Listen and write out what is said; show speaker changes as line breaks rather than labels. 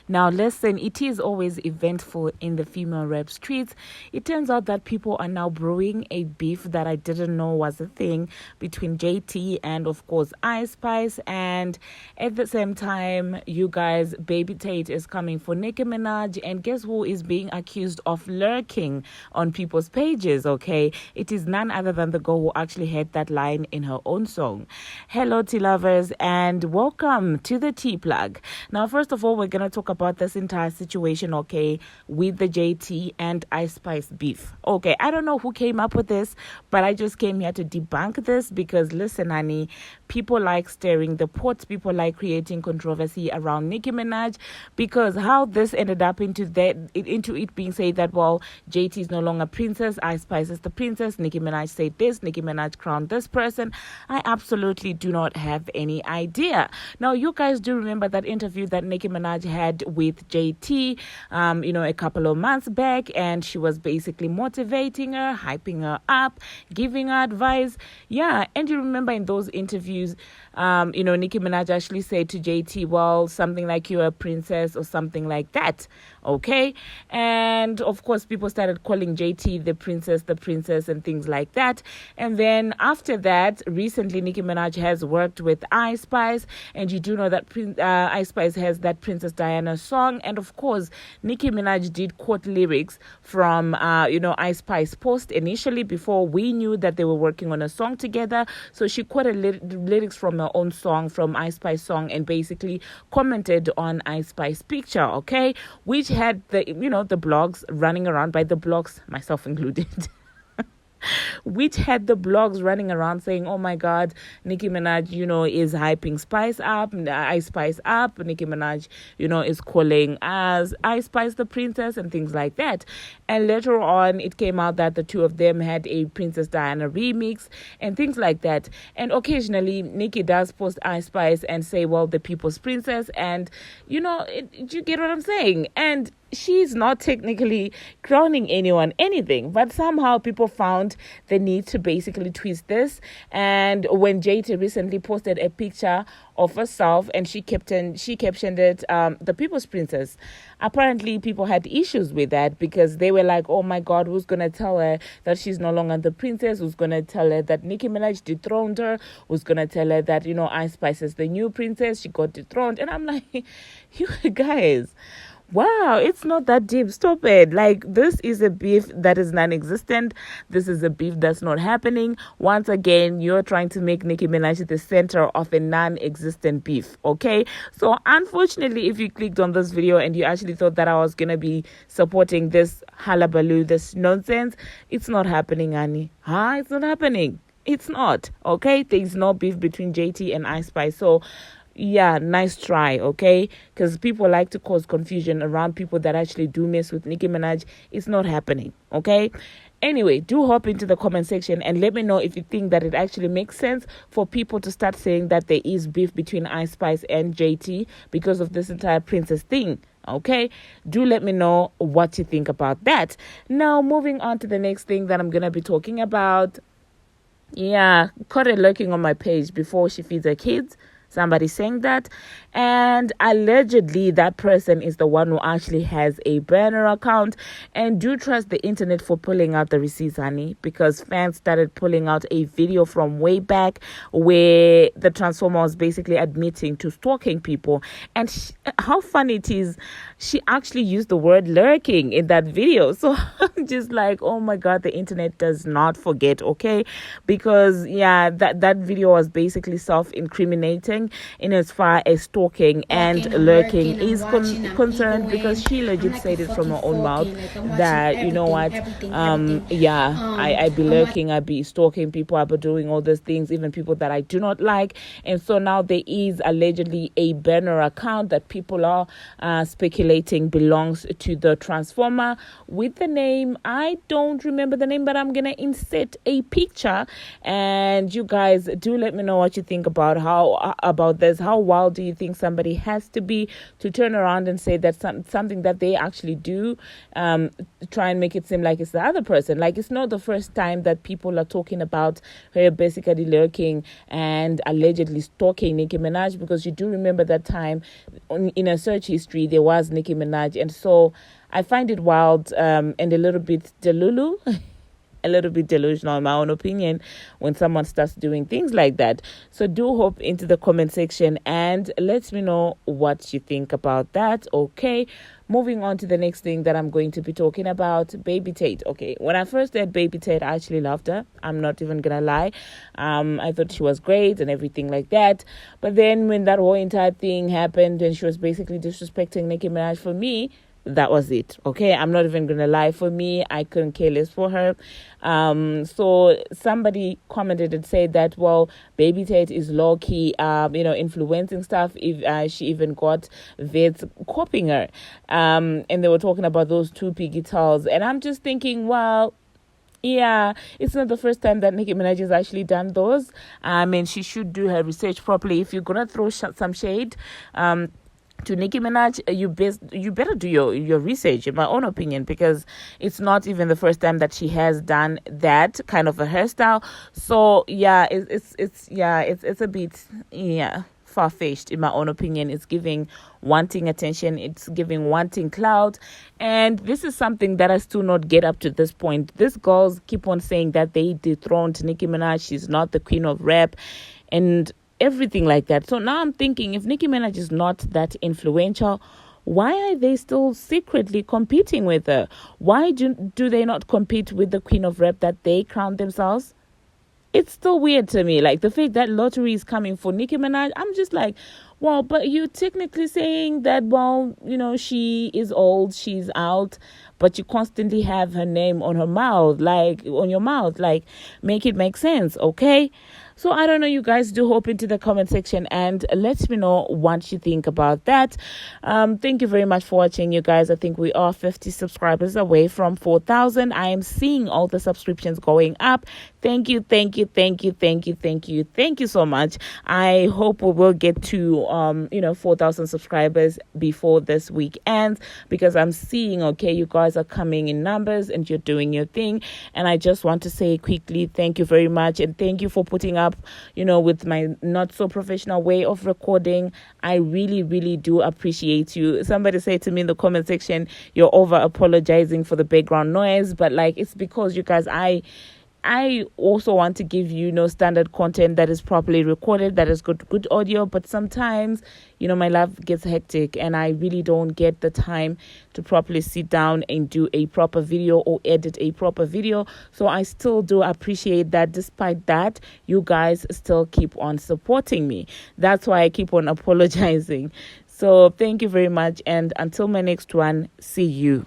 Now, listen, it is always eventful in the female rap streets. It turns out that people are now brewing a beef that I didn't know was a thing between JT and, of course, Ice Spice. And at the same time, you guys, Baby Tate is coming for Nicki Minaj. And guess who is being accused of lurking on people's pages, okay? It is none other than the girl who actually had that line in her own song. Hello, tea lovers, and welcome to the Tea Plug. Now, first of all, we're going to talk about this entire situation, okay, with the JT and Ice Spice beef. Okay, I don't know who came up with this, but I just came here to debunk this because, listen, honey, people like stirring the pot, people like creating controversy around Nicki Minaj, because how this ended up into it being said that, well, JT is no longer princess, Ice Spice is the princess, Nicki Minaj said this, Nicki Minaj crowned this person. I absolutely do not have any idea. Now, you guys do remember that interview that Nicki Minaj had with JT, a couple of months back, and she was basically motivating her, hyping her up, giving her advice. Yeah, and you remember in those interviews, Nicki Minaj actually said to JT, well, something like you're a princess or something like that. Okay, and of course, people started calling JT the princess, and things like that. And then after that, recently, Nicki Minaj has worked with Ice Spice, and you do know that Ice Spice has that Princess Diana song. And of course, Nicki Minaj did quote lyrics from, Ice Spice post initially before we knew that they were working on a song together. So she quoted lyrics from her own song, from Ice Spice song, and basically commented on Ice Spice picture, okay, which had the blogs running around, by the blogs, myself included, which had the blogs running around saying, oh my God, Nicki Minaj, is hyping Spice up, Ice Spice up. Nicki Minaj, is calling as Ice Spice the princess and things like that. And later on, it came out that the two of them had a Princess Diana remix and things like that. And occasionally, Nicki does post Ice Spice and say, well, the people's princess. And, you get what I'm saying? And she's not technically crowning anyone anything, but somehow people found the need to basically twist this. And when JT recently posted a picture of herself and she captioned it the people's princess, apparently people had issues with that because they were like, oh my God, who's gonna tell her that she's no longer the princess? Who's gonna tell her that Nicki Minaj dethroned her? Who's gonna tell her that Ice Spice is the new princess, she got dethroned? And I'm like, you guys, wow, it's not that deep. Stop it. Like, this is a beef that is non-existent. This is a beef that's not happening. Once again, you're trying to make Nicki Minaj the center of a non-existent beef, okay? So, unfortunately, if you clicked on this video and you actually thought that I was going to be supporting this hullabaloo, this nonsense, it's not happening, Annie. It's not happening. It's not, okay? There's no beef between JT and Ice Spice. So, yeah, nice try, okay? Because people like to cause confusion around people that actually do mess with Nicki Minaj. It's not happening, okay? Anyway, do hop into the comment section and let me know if you think that it actually makes sense for people to start saying that there is beef between Ice Spice and JT because of this entire princess thing. Okay, do let me know what you think about that. Now, moving on to the next thing that I'm going to be talking about. Yeah, caught her lurking on my page before she feeds her kids. Somebody saying that, and allegedly that person is the one who actually has a burner account. And do trust the internet for pulling out the receipts, honey, because fans started pulling out a video from way back where the Transformer was basically admitting to stalking people. And how funny it is, she actually used the word lurking in that video. So I'm just like, oh my God, the internet does not forget, okay? Because yeah, that video was basically self-incriminating in as far as stalking and lurking is concerned, because she legit said it from her own mouth that, I be lurking, I be stalking people, I be doing all those things, even people that I do not like. And so now there is allegedly a burner account that people are speculating belongs to the Transformer with the name, I don't remember the name, but I'm gonna insert a picture, and you guys do let me know what you think about about this? How wild do you think somebody has to be to turn around and say that something that they actually do, try and make it seem like it's the other person? Like, it's not the first time that people are talking about her basically lurking and allegedly stalking Nicki Minaj, because you do remember that time in a search history there was Nicki Minaj. And so I find it wild, and a little bit delulu. A little bit delusional in my own opinion when someone starts doing things like that. So do hop into the comment section and let me know what you think about that. Okay, moving on to the next thing that I'm going to be talking about, Baby Tate. Okay, when I first heard Baby Tate, I actually loved her. I'm not even gonna lie. I thought she was great and everything like that. But then when that whole entire thing happened and she was basically disrespecting Nicki Minaj, for me, that was it. Okay, I'm not even gonna lie. For me, I couldn't care less for her. So somebody commented and said that, well, Baby Tate is low key, influencing stuff. If she even got vets copying her, and they were talking about those two pigtails, and I'm just thinking, well, yeah, it's not the first time that Nicki Minaj has actually done those. And she should do her research properly. If you're gonna throw some shade, to Nicki Minaj, you better do your research, in my own opinion, because it's not even the first time that she has done that kind of a hairstyle. So yeah, it's a bit far-fetched, in my own opinion. It's giving wanting attention, it's giving wanting clout, and this is something that I still not get up to this point. These girls keep on saying that they dethroned Nicki Minaj, she's not the queen of rap, and everything like that. So now I'm thinking, if Nicki Minaj is not that influential, why are they still secretly competing with her? Why do they not compete with the queen of rap that they crown themselves? It's still weird to me. Like, the fact that lottery is coming for Nicki Minaj, I'm just like, well, but you're technically saying that, well, she is old, she's out, but you constantly have her name on your mouth, like, make it make sense, okay? So I don't know, you guys, do hop into the comment section and let me know what you think about that. Thank you very much for watching, you guys. I think we are 50 subscribers away from 4,000. I am seeing all the subscriptions going up. Thank you so much. I hope we will get to 4,000 subscribers before this week ends, because I'm seeing, okay, you guys are coming in numbers and you're doing your thing. And I just want to say quickly, thank you very much, and thank you for putting up with my not so professional way of recording. I really do appreciate you. Somebody said to me in the comment section, you're over apologizing for the background noise, but like, it's because, you guys, I also want to give you standard content that is properly recorded, that is good audio. But sometimes, my life gets hectic and I really don't get the time to properly sit down and do a proper video or edit a proper video. So I still do appreciate that. Despite that, you guys still keep on supporting me. That's why I keep on apologizing. So thank you very much. And until my next one, see you.